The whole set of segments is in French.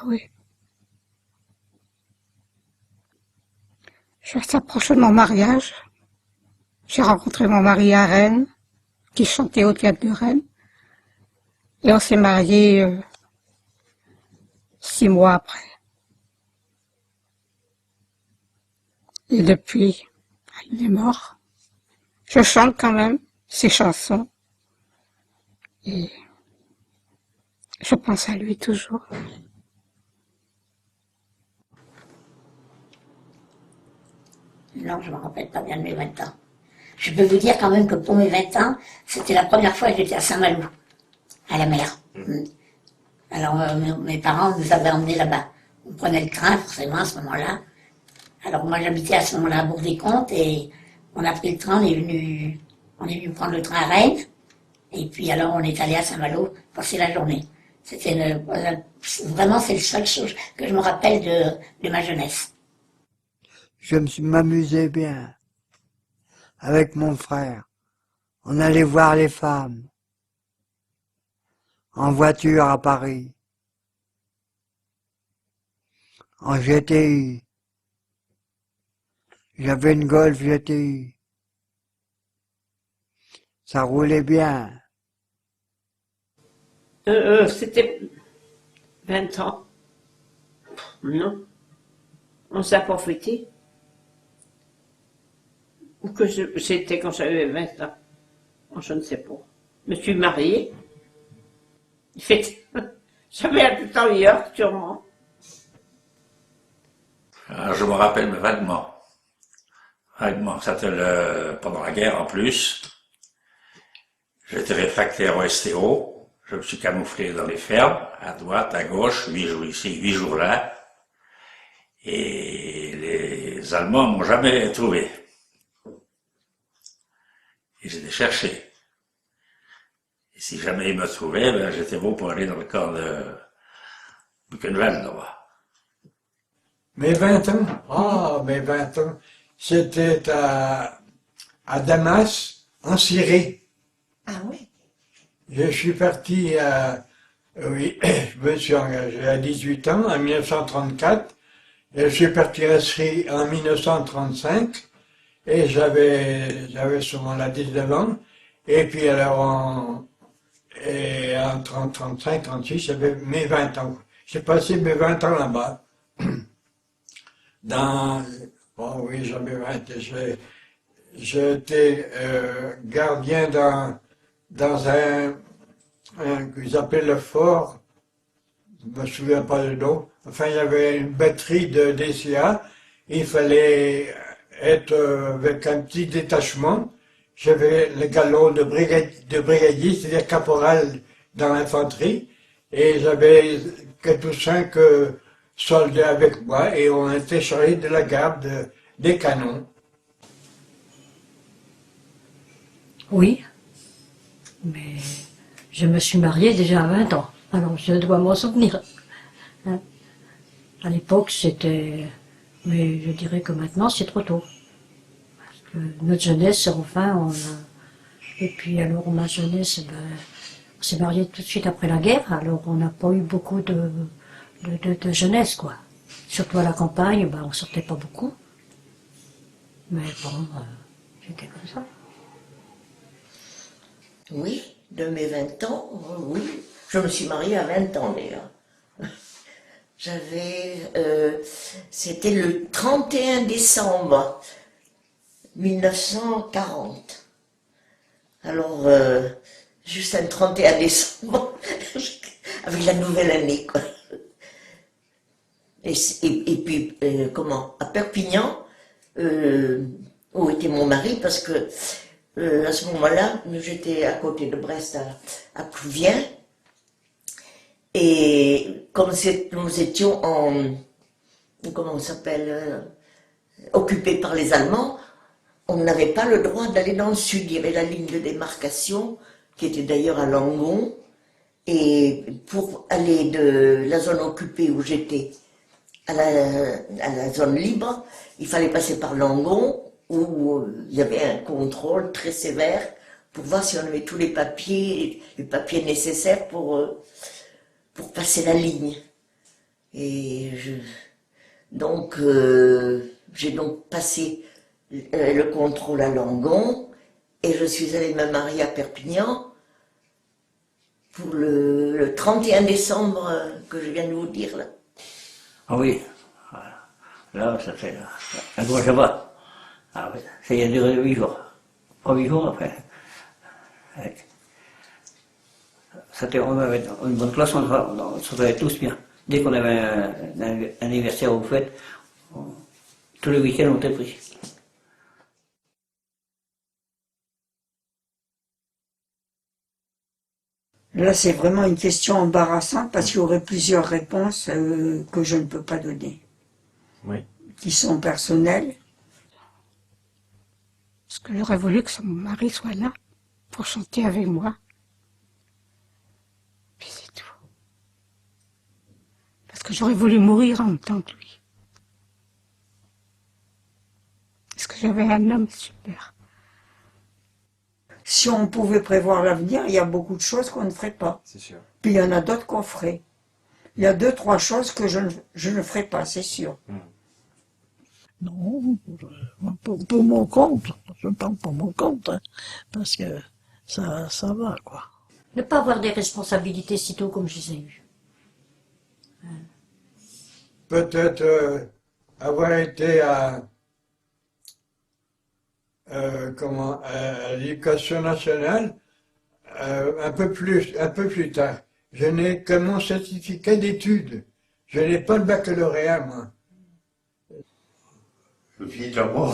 Ah oui. Je s'approche de mon mariage. J'ai rencontré mon mari à Rennes, qui chantait au théâtre de Rennes. Et on s'est mariés 6 mois après. Et depuis, il est mort. Je chante quand même ses chansons. Et je pense à lui toujours. Non, je ne me rappelle pas bien de mes 20 ans. Je peux vous dire quand même que pour mes 20 ans, c'était la première fois que j'étais à Saint-Malo, à la mer. Alors mes parents nous avaient emmenés là-bas. On prenait le train forcément à ce moment-là. Alors moi j'habitais à ce moment-là à Bourg-des-Comptes et on a pris le train, on est venu prendre le train à Rennes. Et puis alors on est allé à Saint-Malo passer la journée. Vraiment c'est la seule chose que je me rappelle de ma jeunesse. Je m'amusais bien avec mon frère. On allait voir les femmes en voiture à Paris, en GTI. J'avais une Golf GTI. Ça roulait bien. C'était 20 ans. Non, on s'est pas fêté. Ou que c'était quand j'avais 20 ans. Je ne sais pas. Je me suis mariée. J'avais un peu ailleurs, sûrement. Je me rappelle vaguement. Vaguement. C'était pendant la guerre en plus. J'étais réfractaire au STO. Je me suis camouflé dans les fermes, à droite, à gauche, 8 jours ici, 8 jours là. Et les Allemands m'ont jamais trouvé. Ils étaient cherchés. Et si jamais ils me trouvaient, ben, j'étais beau pour aller dans le camp de Buchenwald, là-bas. Mes 20 ans? Ah, mes 20 ans. C'était à Damas, en Syrie. Ah oui? Je suis parti oui, je me suis engagé à 18 ans, en 1934. Et je suis parti à Syrie en 1935. Et j'avais sûrement la 19 ans. Et puis alors, en 35, 36, j'avais mes 20 ans. J'ai passé mes 20 ans là-bas. Bon oui, j'avais 20. J'étais gardien dans un qu'ils appellent le fort. Je me souviens pas le nom. Enfin, il y avait une batterie de DCA. Il fallait être avec un petit détachement. J'avais le galon de brigadier, c'est-à-dire caporal dans l'infanterie. Et j'avais 4 ou 5 soldats avec moi et on était chargés de la garde des canons. Oui, mais je me suis mariée déjà à 20 ans, alors je dois m'en souvenir. Hein? À l'époque, c'était... Mais je dirais que maintenant, c'est trop tôt. Parce que notre jeunesse, enfin, Et puis alors, ma jeunesse, ben, on s'est marié tout de suite après la guerre, alors on n'a pas eu beaucoup de jeunesse, quoi. Surtout à la campagne, ben, on sortait pas beaucoup. Mais bon, c'était comme ça. Oui, de mes 20 ans, oui. Je me suis mariée à 20 ans d'ailleurs. C'était le 31 décembre 1940. Alors, juste un 31 décembre, avec la nouvelle année, quoi. Et puis, à Perpignan, où était mon mari, parce que à ce moment-là, j'étais à côté de Brest, à Plouviens, et comme nous étions occupés par les Allemands, on n'avait pas le droit d'aller dans le sud. Il y avait la ligne de démarcation, qui était d'ailleurs à Langon, et pour aller de la zone occupée où j'étais à la zone libre, il fallait passer par Langon, où il y avait un contrôle très sévère pour voir si on avait tous les papiers nécessaires pour passer la ligne. Et j'ai donc passé le contrôle à Langon et je suis allée me marier à Perpignan pour le 31 décembre que je viens de vous dire là. Ah oui, voilà. Là, ça fait un gros Shabbat. Ah oui, ça y a duré 8 jours. Pas 8 jours après. Ouais. On avait une bonne classe, on se faisait tous bien. Dès qu'on avait un anniversaire ou fête, tous les week-ends on était pris. Là, c'est vraiment une question embarrassante parce qu'il y aurait plusieurs réponses que je ne peux pas donner. Oui. Qui sont personnelles. Parce que j'aurais voulu que son mari soit là pour chanter avec moi. Puis c'est tout. Parce que j'aurais voulu mourir en même temps que lui. Parce que j'avais un homme super. Si on pouvait prévoir l'avenir, il y a beaucoup de choses qu'on ne ferait pas. C'est sûr. Puis il y en a d'autres qu'on ferait. Il y a 2-3 choses que je ne ferai pas, c'est sûr. Non, pour mon compte, je parle pour mon compte, hein, parce que ça va, quoi. Ne pas avoir des responsabilités sitôt comme je les ai eues. Peut-être avoir été à l'éducation nationale un peu plus tard. Je n'ai que mon certificat d'études. Je n'ai pas de baccalauréat, moi. Évidemment,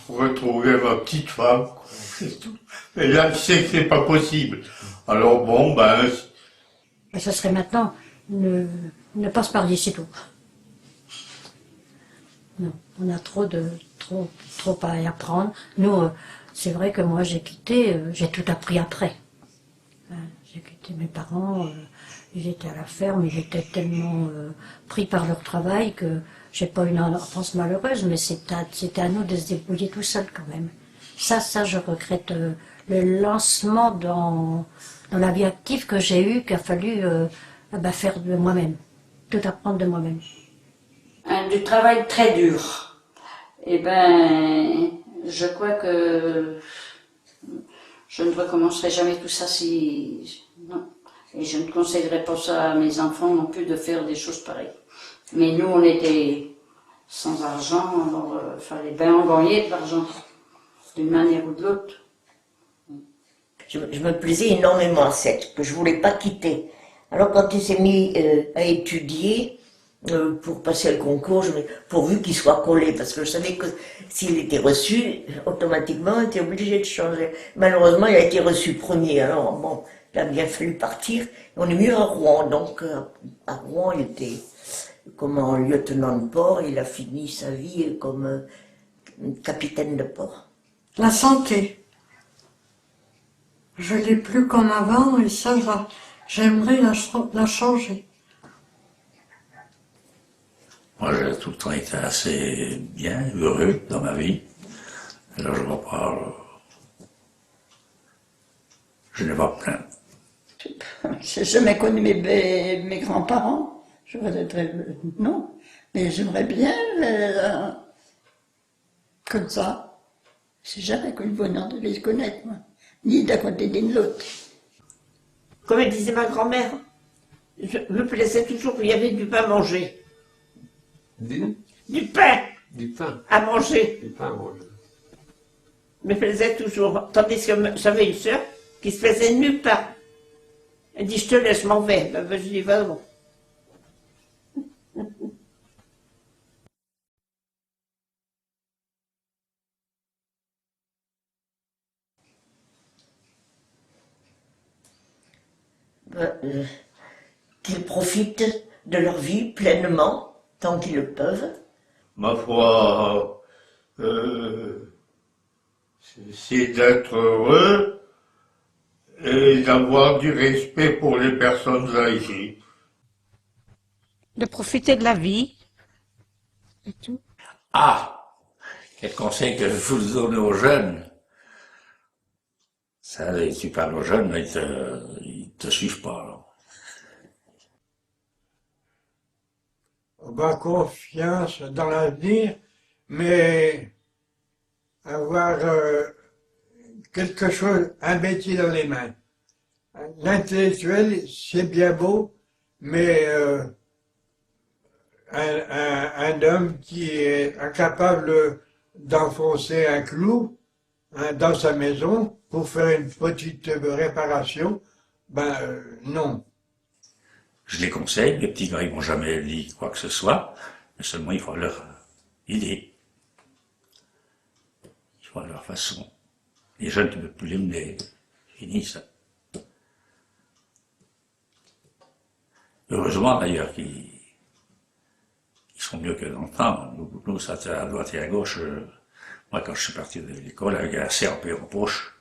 retrouver ma petite femme, c'est tout. Et là, je sais que c'est pas possible. Alors bon, ben... Et ce serait maintenant ne pas se marier si tôt. Non, on a trop à y apprendre. Nous, c'est vrai que moi j'ai quitté, j'ai tout appris après. J'ai quitté mes parents, ils étaient à la ferme, ils étaient tellement pris par leur travail que j'ai pas eu une enfance malheureuse, mais c'était à nous de se débrouiller tout seul quand même. Ça je regrette le lancement dans la vie active que j'ai eue, qu'il a fallu faire de moi-même, tout apprendre de moi-même. Du travail très dur. Eh ben, je crois que je ne recommencerai jamais tout ça si... Non. Et je ne conseillerais pas ça à mes enfants non plus de faire des choses pareilles. Mais nous, on était sans argent, alors il fallait bien en gagner de l'argent, d'une manière ou de l'autre. Je me plaisais énormément à Sète, que je ne voulais pas quitter. Alors quand il s'est mis à étudier, pour passer le concours, pourvu qu'il soit collé, parce que je savais que s'il était reçu, automatiquement, on était obligé de changer. Malheureusement, il a été reçu premier, alors bon, il a bien fallu partir. On est mieux à Rouen, donc à Rouen, il était comme un lieutenant de port, il a fini sa vie comme capitaine de port. La santé. Je l'ai plus comme avant et ça, j'aimerais la changer. Moi, j'ai tout le temps été assez bien, heureux dans ma vie. Alors, je ne vois pas... Je n'ai pas plaint. J'ai jamais connu mes grands-parents. Je voudrais... Non, mais j'aimerais bien comme ça. J'ai jamais connu le bonheur de les connaître, moi. Ni d'un côté ni de l'autre. Comme elle disait ma grand-mère, je me plaisais toujours qu'il y avait du pain à manger. Du pain. Du pain. À manger. Du pain à manger. Me plaisait toujours. Tandis que j'avais une sœur qui se faisait nulle part. Elle dit, je te laisse, je m'en vais. Ben, je dis, va bon. Qu'ils profitent de leur vie pleinement, tant qu'ils le peuvent. Ma foi, c'est d'être heureux et d'avoir du respect pour les personnes âgées. De profiter de la vie. Et tout. Ah! Quel conseil que je vous donne aux jeunes? Ça, tu parles aux jeunes, mais ils te suivent pas, alors. avoir confiance dans l'avenir, mais avoir quelque chose, un métier dans les mains. L'intellectuel, c'est bien beau, mais un homme qui est incapable d'enfoncer un clou dans sa maison pour faire une petite réparation, ben non. Je les conseille, les petits gars, ils m'ont jamais dit quoi que ce soit, mais seulement il faut leur idée. Il faut leur façon. Les jeunes, tu ne peux plus les mener. Fini ça. Heureusement d'ailleurs qu'ils sont mieux que dans le temps. Nous ça était à droite et à gauche. Moi, quand je suis parti de l'école, avec un CAP en poche,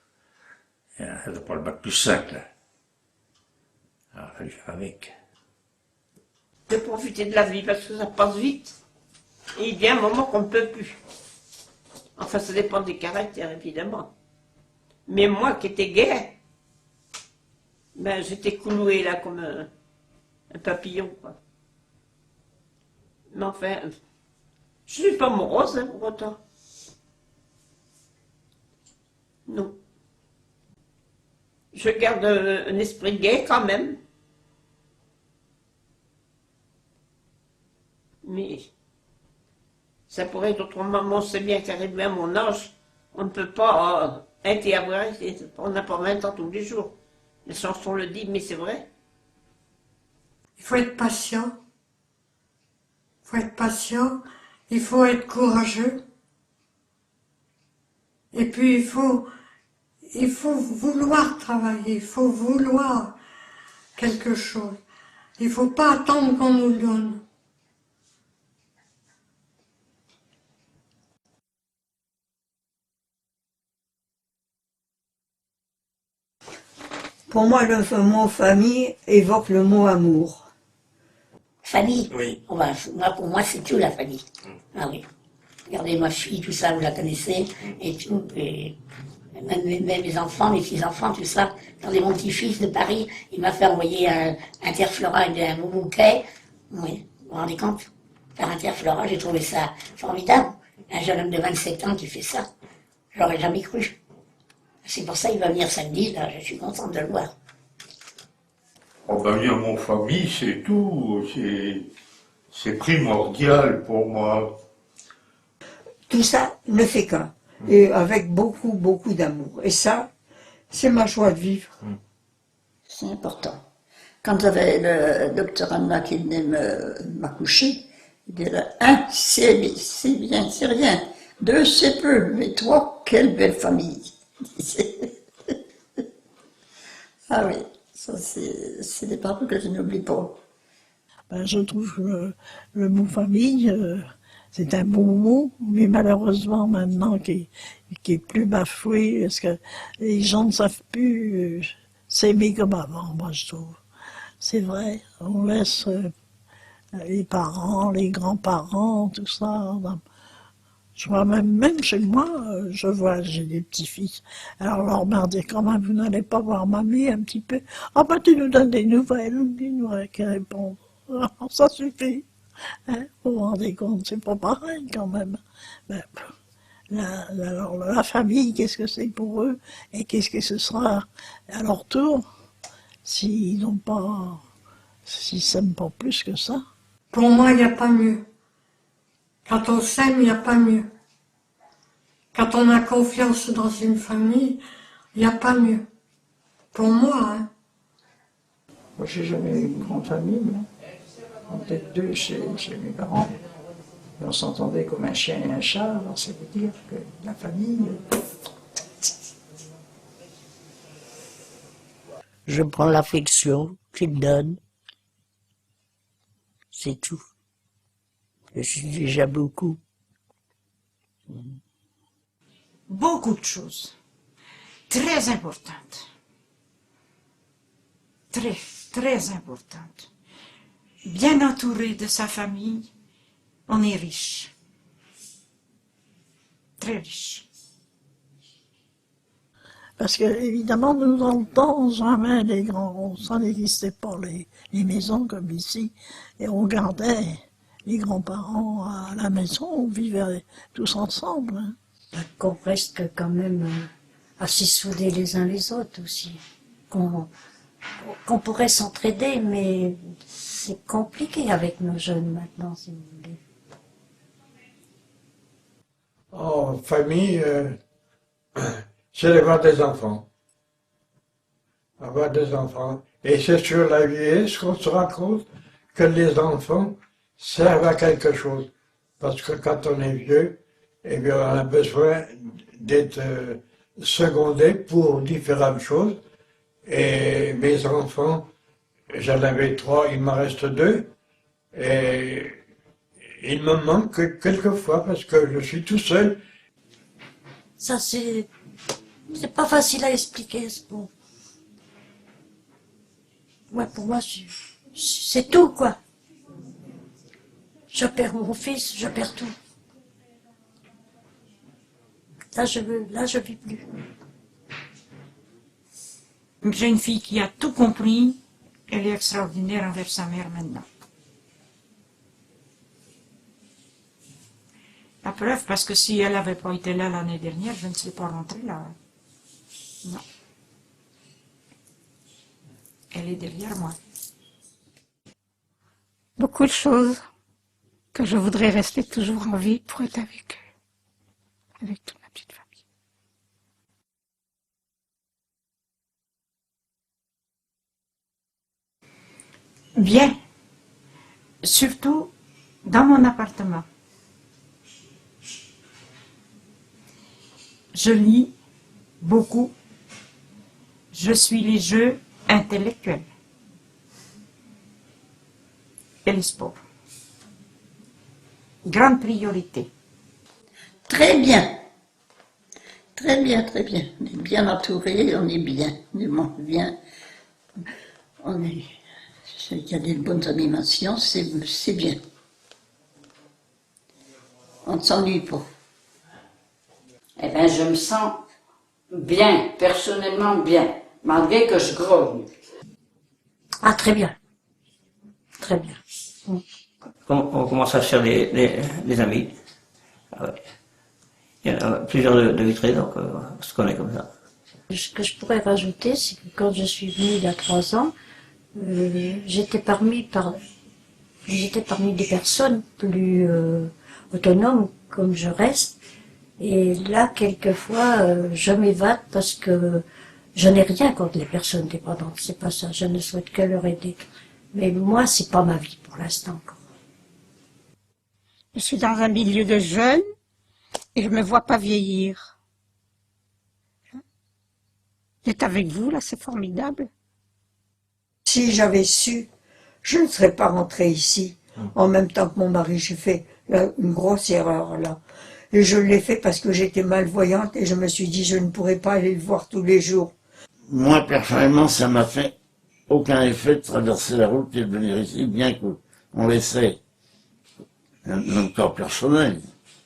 et c'était pas le bac plus 5, là. Alors, il a fallu faire avec. De profiter de la vie parce que ça passe vite. Et il vient un moment qu'on ne peut plus. Enfin, ça dépend des caractères, évidemment. Mais moi qui étais gai, ben, j'étais cloué là comme un papillon, quoi. Mais enfin, je ne suis pas morose, hein, pour autant. Non. Je garde un esprit gai quand même. Mais ça pourrait être autrement. On sait bien qu'arrivé à mon âge, on ne peut pas être et avoir été. On n'a pas 20 ans tous les jours. La chanson le dit, mais c'est vrai. Il faut être patient. Il faut être patient. Il faut être courageux. Et puis il faut vouloir travailler. Il faut vouloir quelque chose. Il ne faut pas attendre qu'on nous le donne. Pour moi, le mot famille évoque le mot amour. Famille? Oui. Oh ben, pour moi, c'est tout la famille. Ah oui. Regardez ma fille, tout ça, vous la connaissez, et tout. Et même mes enfants, mes petits-enfants, tout ça. Regardez mon petit-fils de Paris, il m'a fait envoyer un Interflora avec un beau bouquet. Oui, vous vous rendez compte? Faire Interflora, j'ai trouvé ça formidable. Un jeune homme de 27 ans qui fait ça. Je l'aurais jamais cru. C'est pour ça qu'il va venir samedi, là, je suis contente de le voir. Oh ben, dire mon famille, c'est tout, c'est primordial pour moi. Tout ça ne fait qu'un. Et avec beaucoup, beaucoup d'amour. Et ça, c'est ma joie de vivre. C'est important. Quand j'avais le docteur Anna qui venait m'accoucher, il disait, 1, c'est bien, c'est rien. 2, c'est peu. Mais 3, quelle belle famille. Ah oui, ça c'est des paroles que je n'oublie pas. Ben, je trouve que le mot famille, c'est un beau mot, mais malheureusement maintenant qui est plus bafoué, parce que les gens ne savent plus s'aimer comme avant, moi je trouve. C'est vrai, on laisse les parents, les grands-parents, tout ça. Je vois même chez moi, j'ai des petits-fils. Alors leur mère dit quand même, vous n'allez pas voir mamie un petit peu. Ah ben tu nous donnes des nouvelles, qui répondent. Alors, ça suffit. Hein, vous vous rendez compte, c'est pas pareil quand même. Ben, alors la famille, qu'est-ce que c'est pour eux? Et qu'est-ce que ce sera à leur tour s'ils s'aiment pas plus que ça? Pour moi, il n'y a pas mieux. Quand on s'aime, il n'y a pas mieux. Quand on a confiance dans une famille, il n'y a pas mieux. Pour moi, hein. Moi, j'ai jamais eu une grande famille. On était 2 chez mes parents. Et on s'entendait comme un chien et un chat, alors ça veut dire que la famille... Je prends l'affection qu'ils me donnent. C'est tout. Je suis déjà beaucoup. Beaucoup de choses. Très importantes. Très, très importantes. Bien entouré de sa famille, on est riche. Très riche. Parce que, évidemment, nous, dans le temps, jamais les grands, ça n'existait pas, les maisons comme ici, et on gardait les grands-parents à la maison, on vivait tous ensemble. Hein. Qu'on reste quand même assez soudés les uns les autres aussi. Qu'on pourrait s'entraider, mais c'est compliqué avec nos jeunes maintenant, si vous voulez. En famille, c'est d'avoir des enfants. Avoir des enfants. Et c'est sur la vieillesse qu'on se rend compte que les enfants servent à quelque chose. Parce que quand on est vieux, eh bien, on a besoin d'être secondé pour différentes choses. Et mes enfants, j'en avais 3, il m'en reste 2. Et il me manque quelquefois parce que je suis tout seul. Ça, c'est pas facile à expliquer. Bon. Ouais, pour moi, c'est tout, quoi. Je perds mon fils, je perds tout. Là, je vis plus. J'ai une fille qui a tout compris. Elle est extraordinaire envers sa mère maintenant. La preuve, parce que si elle n'avait pas été là l'année dernière, je ne serais pas rentrée là. Non. Elle est derrière moi. Beaucoup de choses que je voudrais rester toujours en vie pour être avec eux, avec toute ma petite famille. Bien. Surtout dans mon appartement. Je lis beaucoup. Je suis les jeux intellectuels et le sport. Grande priorité. Très bien. Très bien, très bien. On est bien entouré, on est bien. On mange bien. Il y a des bonnes animations, c'est bien. On ne s'ennuie pas. Eh bien, je me sens bien, personnellement bien, malgré que je grogne. Ah, très bien. Très bien. On commence à se faire des amis. Il y en a plusieurs de vitrés, donc on se connaît comme ça. Ce que je pourrais rajouter, c'est que quand je suis venue il y a 3 ans, j'étais parmi des personnes plus autonomes, comme je reste. Et là, quelquefois, je m'évade parce que je n'ai rien contre les personnes dépendantes. C'est pas ça. Je ne souhaite que leur aider. Mais moi, c'est pas ma vie pour l'instant. Je suis dans un milieu de jeunes et je me vois pas vieillir. D'être avec vous, là, c'est formidable. Si j'avais su, je ne serais pas rentrée ici en même temps que mon mari. J'ai fait une grosse erreur là. Et je l'ai fait parce que j'étais malvoyante et je me suis dit je ne pourrais pas aller le voir tous les jours. Moi, personnellement, ça m'a fait aucun effet de traverser la route et de venir ici, bien qu'on laissait un corps personnel,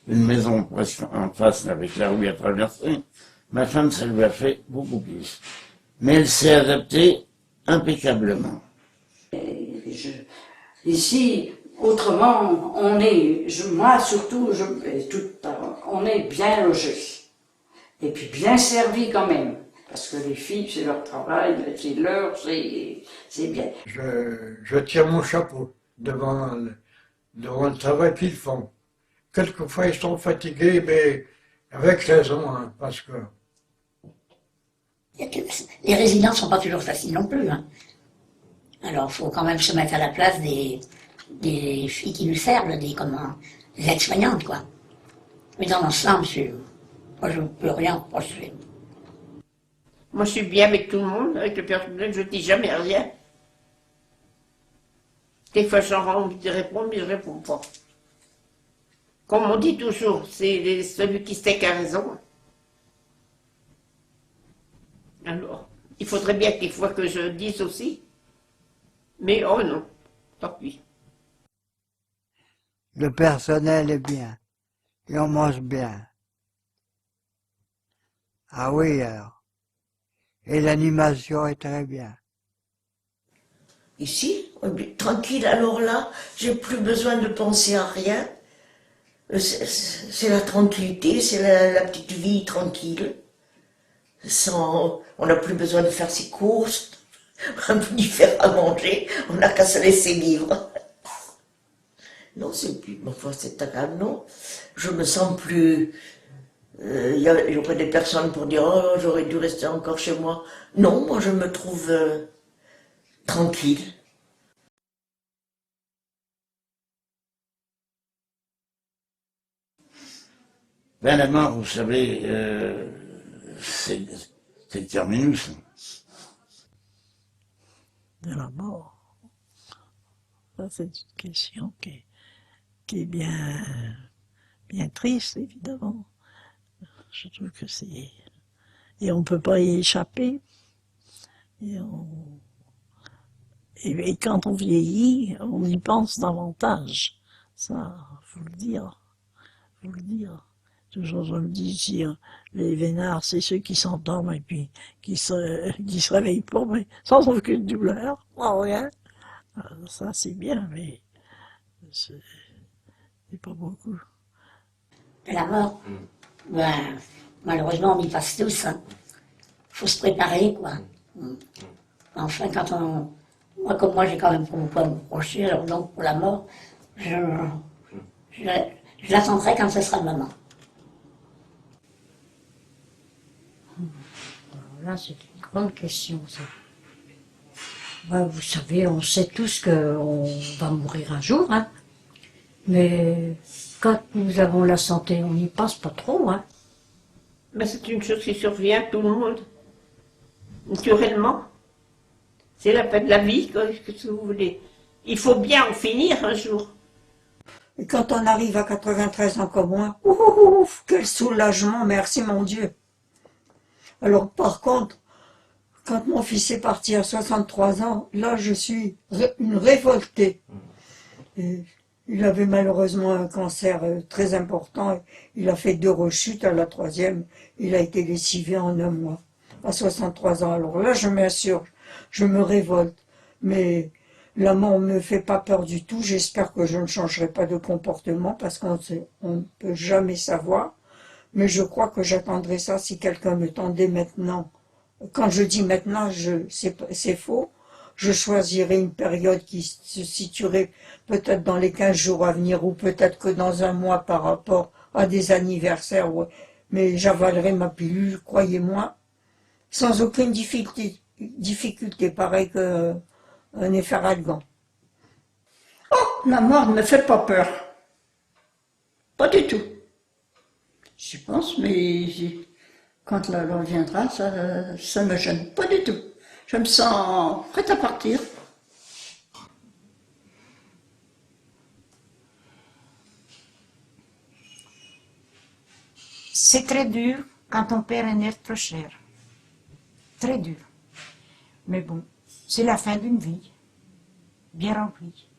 une maison presque en face avec la rue à traverser. Ma femme, ça lui a fait beaucoup plus. Mais elle s'est adaptée impeccablement. Ici, autrement, moi surtout, on est bien logés. Et puis bien servis quand même. Parce que les filles, c'est leur travail, c'est leur, c'est bien. Je tire mon chapeau devant le travail qu'ils font. Quelquefois, ils sont fatigués, mais avec raison, hein, parce que... Les résidences ne sont pas toujours faciles non plus. Hein. Alors, il faut quand même se mettre à la place des filles qui nous servent, des aides-soignantes, quoi. Mais dans l'ensemble, moi, je ne peux rien reprocher. Moi, je suis bien avec tout le monde, avec le personnel, je ne dis jamais rien. Des fois, j'aurais envie de répondre, mais je ne réponds pas. Comme on dit toujours, c'est celui qui sait qui a raison. Alors, il faudrait bien des fois que je dise aussi. Mais oh non, tant pis. Le personnel est bien. Et on mange bien. Ah oui, alors. Et l'animation est très bien. Ici, tranquille, alors là, j'ai plus besoin de penser à rien. C'est la tranquillité, c'est la petite vie tranquille. On n'a plus besoin de faire ses courses, ni faire à manger, on n'a qu'à se laisser vivre. Non, c'est plus, enfin, c'est agréable, non. Je me sens plus... Il y aurait des personnes pour dire « Oh, j'aurais dû rester encore chez moi ». Non, moi je me trouve tranquille. Ben la mort, vous savez, c'est le terminus. De la mort. Ça, c'est une question qui est bien triste, évidemment. Je trouve que c'est... Et on ne peut pas y échapper. Et quand on vieillit, on y pense davantage. Ça, faut le dire. Faut le dire. Toujours, je me dis, si les vénards, c'est ceux qui s'endorment et puis qui se réveillent pas, mais sans aucune douleur, sans rien. Ça, c'est bien, mais c'est pas beaucoup. La mort, ben, malheureusement, on y passe tous. Hein. Faut se préparer, quoi. Enfin, quand on... Moi, comme moi, j'ai quand même pas me procher, alors donc, pour la mort, je l'attendrai quand ce sera le moment. Là, c'est une grande question, ça. Ben, vous savez, on sait tous qu'on va mourir un jour, hein. Mais quand nous avons la santé, on n'y pense pas trop, hein. Mais c'est une chose qui survient à tout le monde, naturellement. C'est la fin de la vie, qu'est-ce que vous voulez. Il faut bien en finir un jour. Et quand on arrive à 93 ans comme moi, ouf, quel soulagement, merci mon Dieu. Alors par contre, quand mon fils est parti à 63 ans, là je suis une révoltée. Et il avait malheureusement un cancer très important. Il a fait 2 rechutes, à la 3e, il a été lessivé en 1 mois, à 63 ans. Alors là je m'insurge, je me révolte. Mais la mort ne me fait pas peur du tout. J'espère que je ne changerai pas de comportement parce qu'on ne peut jamais savoir. Mais je crois que j'attendrai ça si quelqu'un me tendait maintenant. Quand je dis maintenant, c'est faux. Je choisirai une période qui se situerait peut-être dans les 15 jours à venir ou peut-être que dans 1 mois par rapport à des anniversaires. Mais j'avalerai ma pilule, croyez-moi, sans aucune difficulté, pareil qu'un effaralgan. Oh, la mort ne me fait pas peur. Pas du tout. J'y pense, mais quand l'heure viendra, ça ne me gêne pas du tout. Je me sens prête à partir. C'est très dur quand on perd un être cher. Très dur. Mais bon, c'est la fin d'une vie, bien remplie.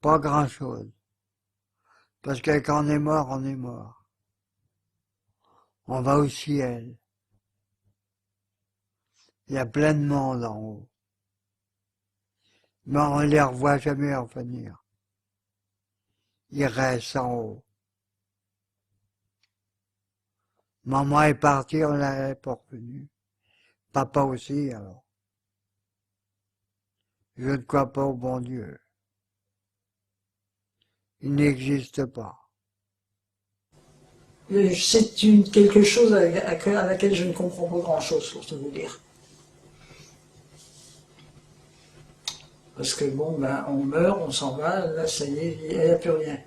Pas grand-chose. Parce que quand on est mort, on est mort. On va au ciel. Il y a plein de monde en haut. Mais on ne les revoit jamais revenir. Ils restent en haut. Maman est partie, on l'avait pas revenue. Papa aussi, alors. Je ne crois pas au bon Dieu. Il n'existe pas. C'est quelque chose à laquelle je ne comprends pas grand-chose, pour te vous dire. Parce que bon, ben, on meurt, on s'en va, là, ça y est, il n'y a plus rien.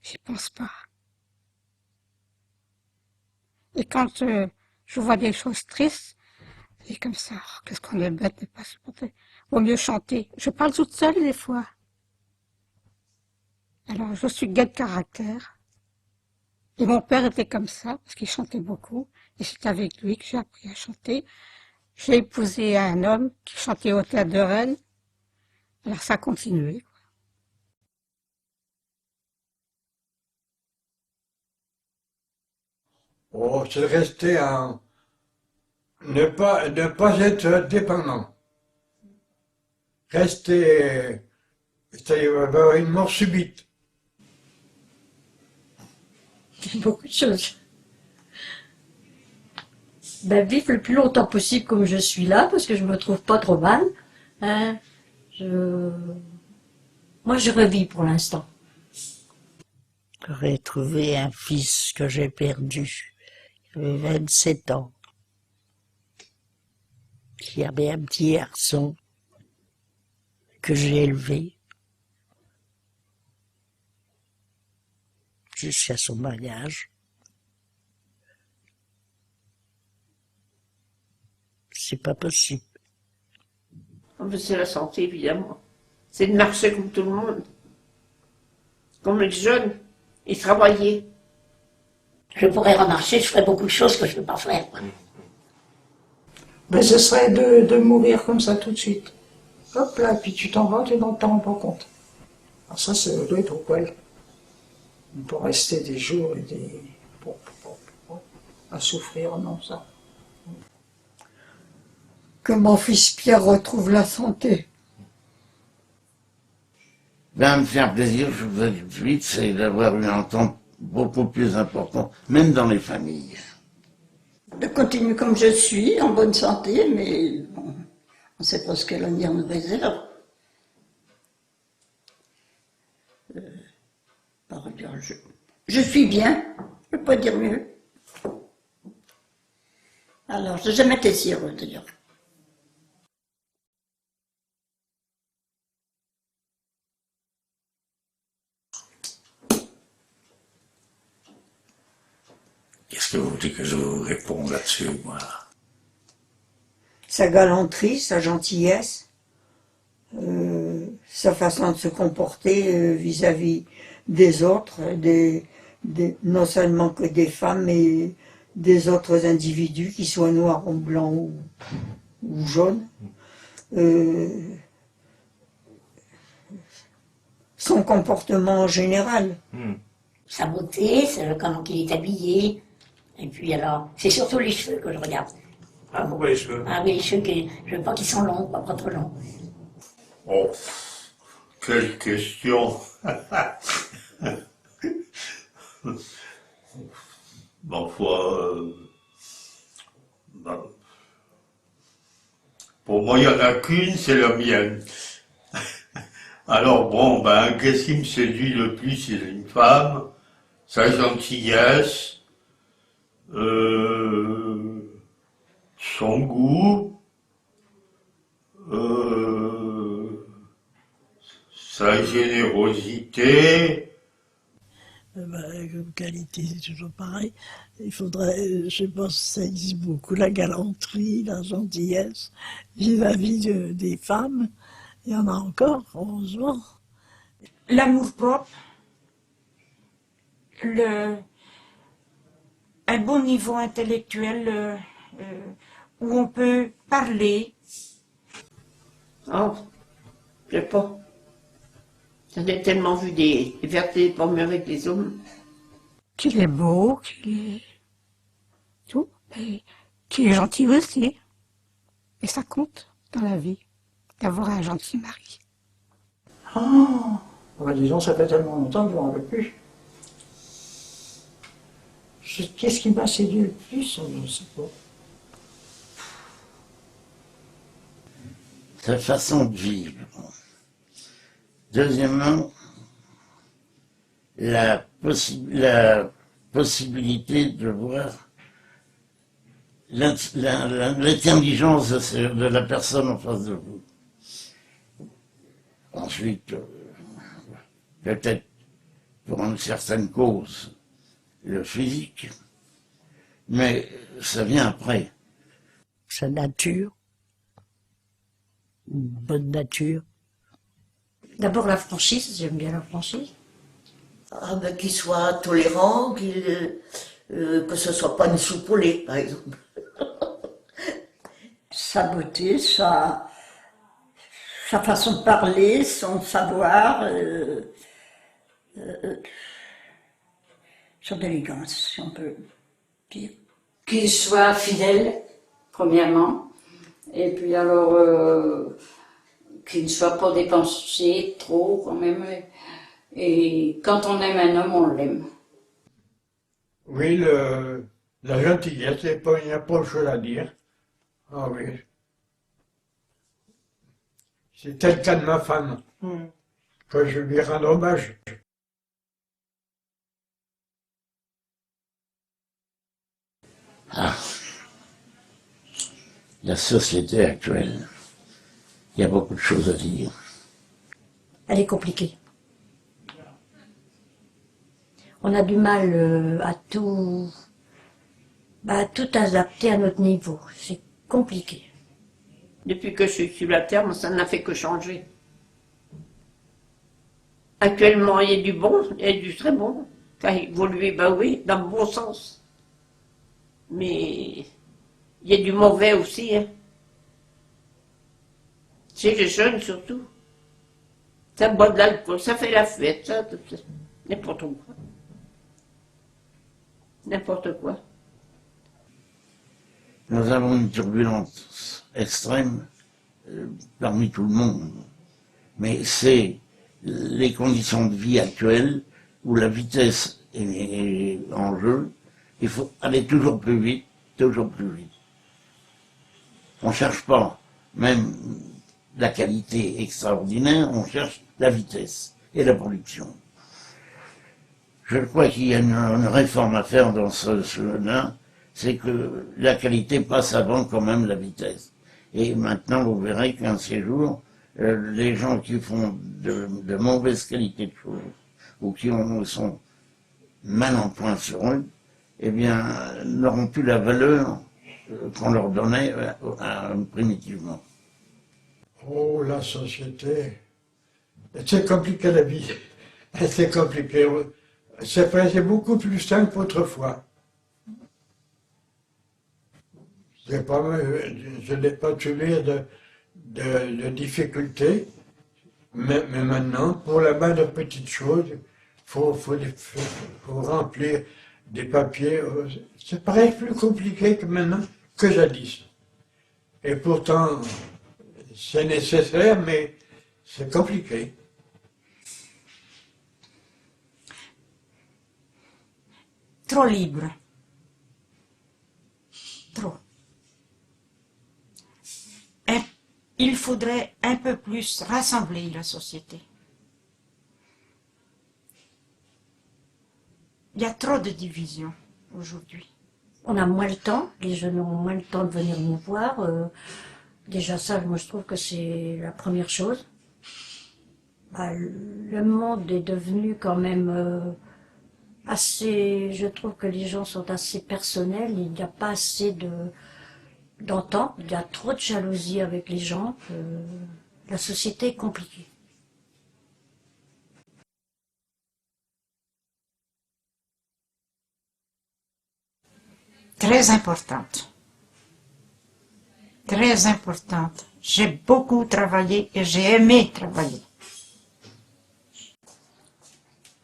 J'y pense pas. Et quand je vois des choses tristes, c'est comme ça, oh, qu'est-ce qu'on est bête de pas supporter. Vaut mieux chanter. Je parle toute seule des fois. Alors, je suis gaie de caractère. Et mon père était comme ça, parce qu'il chantait beaucoup. Et c'est avec lui que j'ai appris à chanter. J'ai épousé un homme qui chantait au théâtre de Rennes. Alors, ça a continué. Oh, c'est resté ne pas être dépendant. Rester, c'est-à-dire avoir une mort subite. Beaucoup de choses. Ben, vivre le plus longtemps possible comme je suis là, parce que je me trouve pas trop mal. Hein. Moi, je revis pour l'instant. J'aurais trouvé un fils que j'ai perdu. Il avait 27 ans. Il y avait un petit garçon que j'ai élevé jusqu'à son mariage. C'est pas possible. C'est la santé, évidemment. C'est de marcher comme tout le monde. Comme les jeunes, ils travaillaient. Je pourrais remarcher, je ferais beaucoup de choses que je ne peux pas faire. Ben, ce serait de mourir comme ça tout de suite. Hop là, puis tu t'en vas, tu n'en t'en rends pas compte. Alors ça doit être au poil. On peut rester des jours et des... à souffrir, non, ça. Que mon fils Pierre retrouve la santé. Ben, me faire plaisir, je vous dis tout de suite, c'est d'avoir eu un temps beaucoup plus important, même dans les familles. De continuer comme je suis, en bonne santé, mais bon, on ne sait pas ce que l'avenir nous réserve. Je suis bien, je ne peux pas dire mieux. Alors, je n'ai jamais été si heureux d'ailleurs. Qu'est-ce que vous voulez que je vous réponde là-dessus, moi? Sa galanterie, sa gentillesse, sa façon de se comporter vis-à-vis des autres, non seulement que des femmes, mais des autres individus, qu'ils soient noirs ou blancs ou jaunes. Son comportement en général. Sa beauté, comment il est habillé. Et puis alors, c'est surtout les cheveux que je regarde. Ah, pourquoi les cheveux? Ah oui, les cheveux, je veux pas qu'ils sont longs, pas trop longs. Oh, quelle question. Ma foi, pour moi, il n'y en a qu'une, c'est la mienne. Alors bon, qu'est-ce qui me séduit le plus, c'est une femme, sa gentillesse, son goût, sa générosité. Comme qualité, c'est toujours pareil. Il faudrait, je pense que ça existe beaucoup, la galanterie, la gentillesse vis-à-vis des femmes. Il y en a encore, heureusement. L'amour-propre, un bon niveau intellectuel où on peut parler. Oh, je sais pas. J'en ai tellement vu des vertés pour mieux avec les hommes. Qu'il est beau, qu'il est tout, et qu'il est gentil aussi. Et ça compte dans la vie, d'avoir un gentil mari. Ah, bah disons, ça fait tellement longtemps que je n'en veux plus. Qu'est-ce qui m'a séduit le plus? Je ne sais pas. Sa façon de vivre. Deuxièmement, la possibilité de voir l'intelligence de la personne en face de vous. Ensuite, peut-être pour une certaine cause, le physique, mais ça vient après. Sa nature, une bonne nature. D'abord la franchise, j'aime bien la franchise. Ah qu'il soit tolérant, que ce soit pas une soupe au lait, par exemple. Sa beauté, sa façon de parler, son savoir, son élégance, si on peut dire. Qu'il soit fidèle, premièrement. Et puis alors, qu'il ne soit pas dépensé trop quand même. Et quand on aime un homme, on l'aime. Oui, la gentillesse, il n'y a pas autre chose à dire. Ah oui. C'était le cas de ma femme. Que je lui rends hommage. Ah, la société actuelle, il y a beaucoup de choses à dire. Elle est compliquée. On a du mal à tout adapter à notre niveau. C'est compliqué. Depuis que je suis sur la terre, ça n'a fait que changer. Actuellement, il y a du bon, il y a du très bon. Ça a évolué, ben oui, dans le bon sens. Mais il y a du mauvais aussi. Hein. Chez les jeunes surtout. Ça boit de l'alcool, ça fait la fête, ça, n'importe quoi. N'importe quoi. Nous avons une turbulence extrême parmi tout le monde. Mais c'est les conditions de vie actuelles où la vitesse est en jeu. Il faut aller toujours plus vite, toujours plus vite. On ne cherche pas même la qualité extraordinaire, on cherche la vitesse et la production. Je crois qu'il y a une réforme à faire dans ce-là, c'est que la qualité passe avant quand même la vitesse. Et maintenant, vous verrez qu'un séjour, les gens qui font de mauvaise qualité de choses, ou qui sont mal en point sur eux, eh bien, n'auront plus la valeur qu'on leur donnait primitivement. Oh, la société. C'est compliqué la vie. C'est compliqué. C'est beaucoup plus simple qu'autrefois. Je n'ai pas souvenir de difficultés, mais maintenant, pour la main de petites choses, il faut remplir des papiers. C'est pareil plus compliqué que maintenant, que jadis. Et pourtant, c'est nécessaire, mais c'est compliqué. Trop libre. Trop. Il faudrait un peu plus rassembler la société. Il y a trop de divisions aujourd'hui. On a moins le temps, les jeunes ont moins le temps de venir nous voir. Déjà ça, moi je trouve que c'est la première chose. Le monde est devenu quand même assez... Je trouve que les gens sont assez personnels, il n'y a pas assez d'entente, il y a trop de jalousie avec les gens. La société est compliquée. Très importante. Très importante. J'ai beaucoup travaillé et j'ai aimé travailler.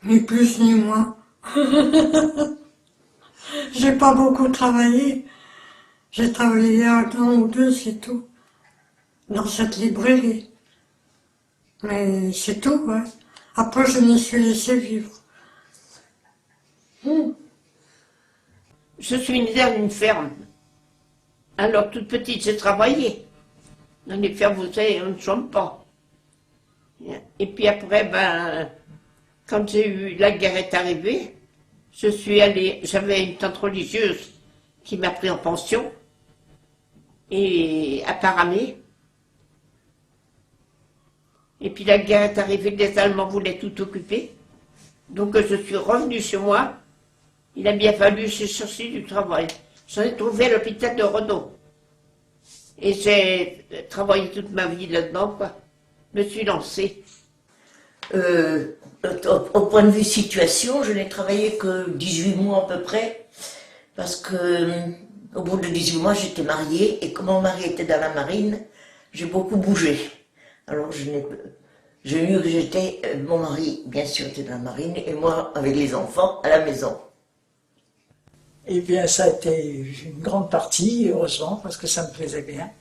Ni plus ni moins. J'ai pas beaucoup travaillé. J'ai travaillé un an ou deux, c'est tout. Dans cette librairie. Mais c'est tout, ouais. Après, je me suis laissé vivre. Je suis née dans une ferme. Alors, toute petite, j'ai travaillé. Dans les fermes, vous savez, on ne chôme pas. Et puis après, quand la guerre est arrivée, je suis allée, j'avais une tante religieuse qui m'a pris en pension, et à Paramé. Et puis la guerre est arrivée, les Allemands voulaient tout occuper. Donc je suis revenue chez moi. Il a bien fallu chercher du travail. J'en ai trouvé à l'hôpital de Renault. Et j'ai travaillé toute ma vie là-dedans, quoi. Je me suis lancée. Au point de vue situation, je n'ai travaillé que 18 mois à peu près, parce que au bout de 18 mois, j'étais mariée, et comme mon mari était dans la marine, j'ai beaucoup bougé. Alors j'ai eu que j'étais, mon mari, bien sûr, était dans la marine, et moi, avec les enfants, à la maison. Eh bien, ça a été une grande partie, heureusement, parce que ça me plaisait bien.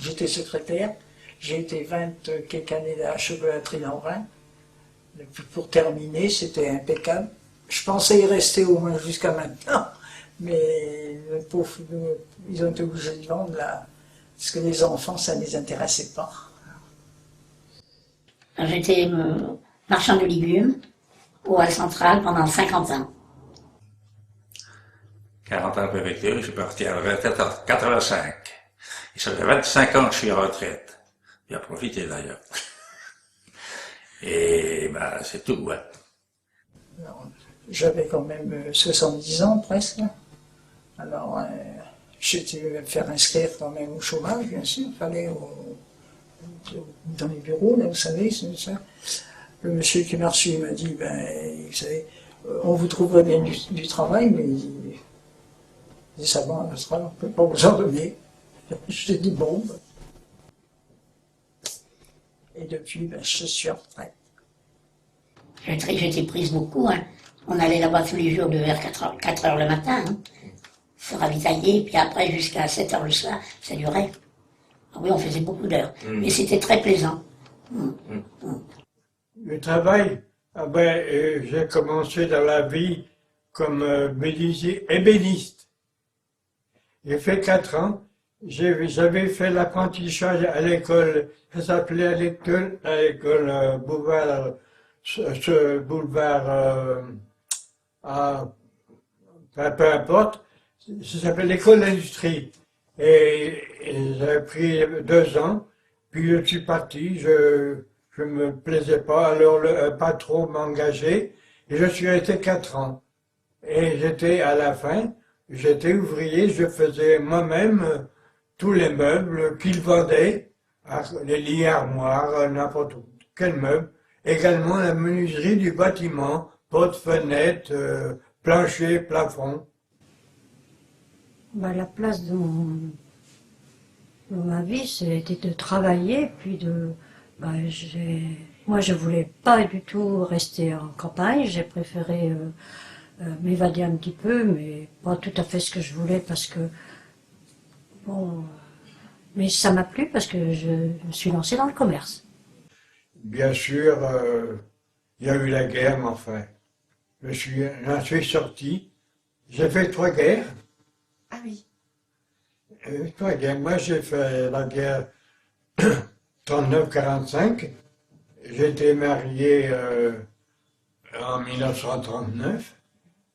J'étais secrétaire, j'ai été 20 quelques années à chevalerie en Rhin. Pour terminer, c'était impeccable. Je pensais y rester au moins jusqu'à maintenant, mais les pauvres, ils ont été obligés de vendre là, parce que les enfants, ça ne les intéressait pas. J'étais marchand de légumes au Hall Central pendant 50 ans. 40 ans de préfecture, je suis parti à la retraite en 85. Et ça fait 25 ans que je suis en retraite. J'ai profité d'ailleurs. Et ben, c'est tout, ouais. J'avais quand même 70 ans presque. Alors, j'étais me faire inscrire quand même au chômage, bien sûr. Il fallait dans les bureaux, là, vous savez, c'est ça. Le monsieur qui m'a reçu m'a dit, ben, vous savez, on vous trouverait bien du travail, mais il dit, ça va, on ne peut pas vous en donner. J'ai dit, bon. Et depuis, ben, je suis en retraite. J'étais prise beaucoup, hein. On allait là-bas tous les jours de vers 4 heures le matin, hein, se ravitailler, puis après jusqu'à 7 heures le soir, ça durait. Ah oui, on faisait beaucoup d'heures, mais c'était très plaisant. Le travail, j'ai commencé dans la vie comme ébéniste. J'ai fait 4 ans. J'avais fait l'apprentissage à l'école, ça s'appelait à l'école Boulevard, peu importe, ça s'appelle l'école d'industrie. Et j'ai pris 2 ans, puis je suis parti, je me plaisais pas, alors pas trop m'engager, et je suis resté 4 ans. Et j'étais à la fin, j'étais ouvrier, je faisais moi-même tous les meubles qu'ils vendaient, les lits, armoires, n'importe quel meuble. Également la menuiserie du bâtiment, portes, fenêtres, plancher, plafond. La place de ma vie, c'était de travailler, puis moi je voulais pas du tout rester en campagne, j'ai préféré m'évader un petit peu, mais pas tout à fait ce que je voulais, parce que, bon, mais ça m'a plu parce que je me suis lancée dans le commerce. Bien sûr, il y a eu la guerre, mais enfin, j'en suis sorti. J'ai fait 3 guerres. Ah oui. 3 guerres. Moi, j'ai fait la guerre 39-45. J'ai été marié en 1939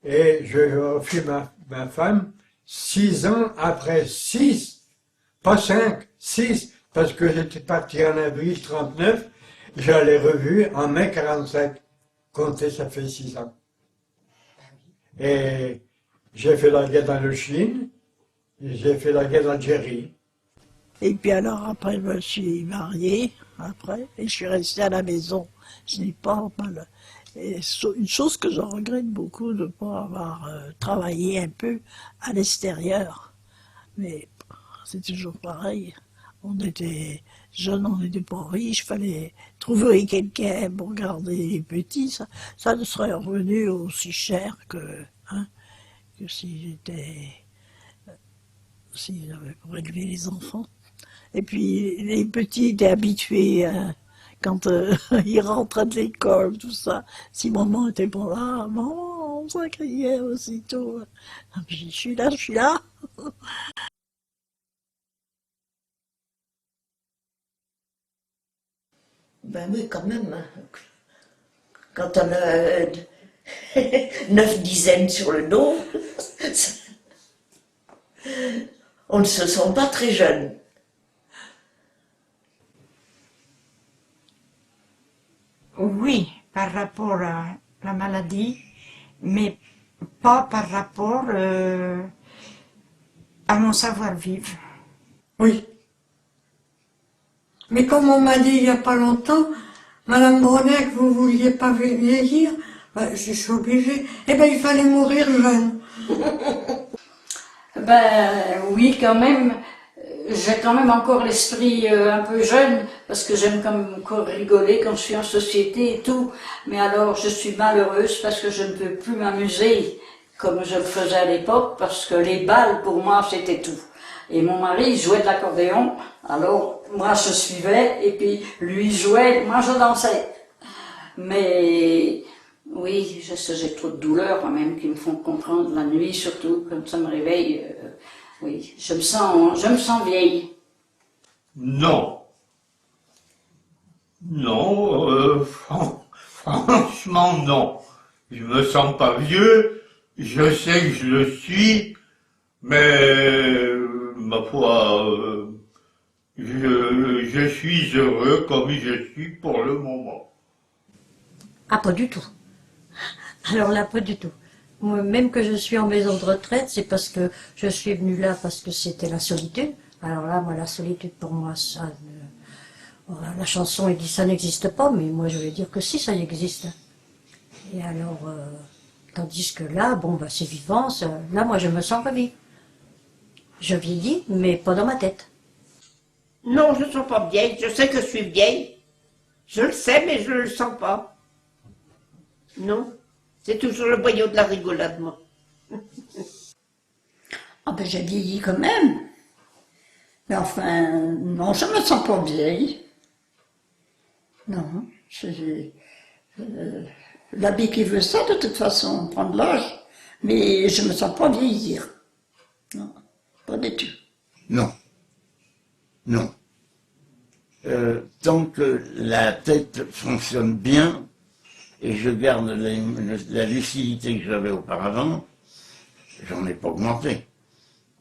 et j'ai reçu ma femme 6 ans après. 6, pas 5, 6, parce que j'étais parti en avril 39. Je l'ai revu en mai 47. Comptez, ça fait 6 ans. Et j'ai fait la guerre d'Indochine, j'ai fait la guerre d'Algérie. Et puis alors après, je me suis mariée, après, et je suis restée à la maison. Je n'ai pas mal. Et une chose que je regrette beaucoup, de ne pas avoir travaillé un peu à l'extérieur. Mais c'est toujours pareil. On était jeunes, on n'était pas riches, il fallait trouver quelqu'un pour garder les petits. Ça ne serait revenu aussi cher que si j'avais pour élever les enfants. Et puis les petits étaient habitués, quand ils rentraient de l'école, tout ça. Si maman était pas là, maman, ça criait aussitôt. Je suis là, je suis là. Ben oui, quand même. Hein. Quand on a 9 dizaines sur le dos, on ne se sent pas très jeune. Oui, par rapport à la maladie, mais pas par rapport à mon savoir-vivre. Oui. Mais comme on m'a dit il n'y a pas longtemps, Madame Brunet, que vous ne vouliez pas vieillir, ben, je suis obligée. Eh bien, il fallait mourir jeune. Ben oui, quand même. J'ai quand même encore l'esprit un peu jeune, parce que j'aime quand même encore rigoler quand je suis en société et tout. Mais alors, je suis malheureuse parce que je ne peux plus m'amuser comme je le faisais à l'époque, parce que les balles, pour moi, c'était tout. Et mon mari jouait de l'accordéon, alors moi je suivais, et puis lui jouait, moi je dansais. Mais oui, j'ai trop de douleurs quand même qui me font comprendre la nuit, surtout quand ça me réveille. Oui, je me sens vieille. Non. Non, franchement non. Je me sens pas vieux, je sais que je le suis, mais ma foi, je suis heureux comme je suis pour le moment. Ah, pas du tout. Alors là, pas du tout. Moi, même que je suis en maison de retraite, c'est parce que je suis venue là parce que c'était la solitude. Alors là, moi, la solitude, pour moi, ça la chanson, elle dit ça n'existe pas, mais moi, je vais dire que si, ça existe. Et alors, tandis que là, bon, bah, c'est vivant, là, moi, je me sens revivre. Je vieillis, mais pas dans ma tête. Non, je ne sens pas vieille, je sais que je suis vieille. Je le sais, mais je ne le sens pas. Non, c'est toujours le boyau de la rigolade, moi. Ah ben j'ai vieilli quand même. Mais enfin, non, je me sens pas vieille. Non, l'habit qui veut ça, de toute façon, prendre l'âge. Mais je me sens pas vieillir. Non, pas du tout. Non. Non. Tant que la tête fonctionne bien, et je garde la lucidité que j'avais auparavant, j'en ai pas augmenté.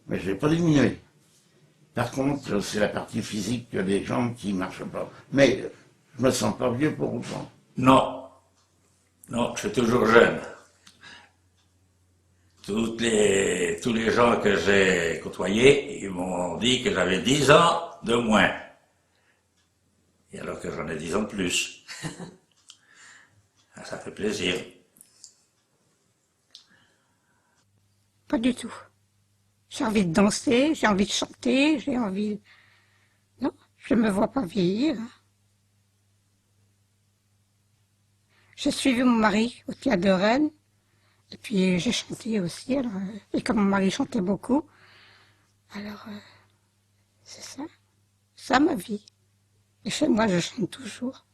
Mais je l'ai pas diminué. Par contre, c'est la partie physique que les jambes qui marchent pas. Mais je me sens pas vieux pour autant. Non. Non, je suis toujours jeune. Tous les gens que j'ai côtoyés, ils m'ont dit que j'avais 10 ans de moins. Et alors que j'en ai 10 ans de plus. Ça fait plaisir. Pas du tout. J'ai envie de danser, j'ai envie de chanter, j'ai envie... Non, je ne me vois pas vieillir. J'ai suivi mon mari au théâtre de Rennes, et puis j'ai chanté aussi, alors, et comme mon mari chantait beaucoup, alors c'est ça ma vie. Et chez moi, je chante toujours.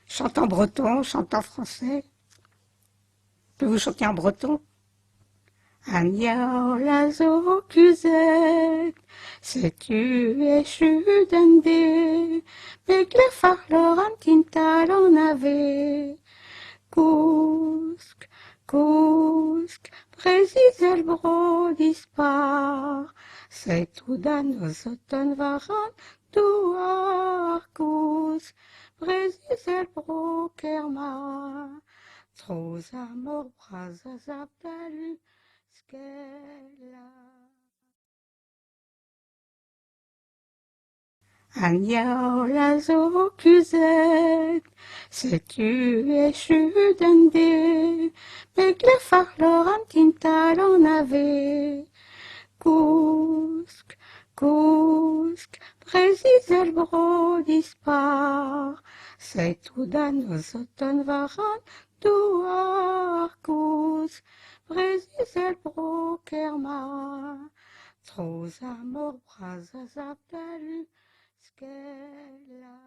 Je chante en breton, je chante en français. Je peux vous chanter en breton? Agna lazo kuzet, setu eschu dende, bekle farloran tintalon ave. Kusk, kusk, prezizel bro dispar, setu danozoton varan duar kusk, prezizel bro kerma, troz amor brazazap dalu. Agna lazo kuzet, setu eschu dende, bekle farloran tintalon ave. Kusk, kusk, prezizel bro dispar, setu danozoton varan duar kusk, prezizel bro kerma, troz amor brazazap dalu skela.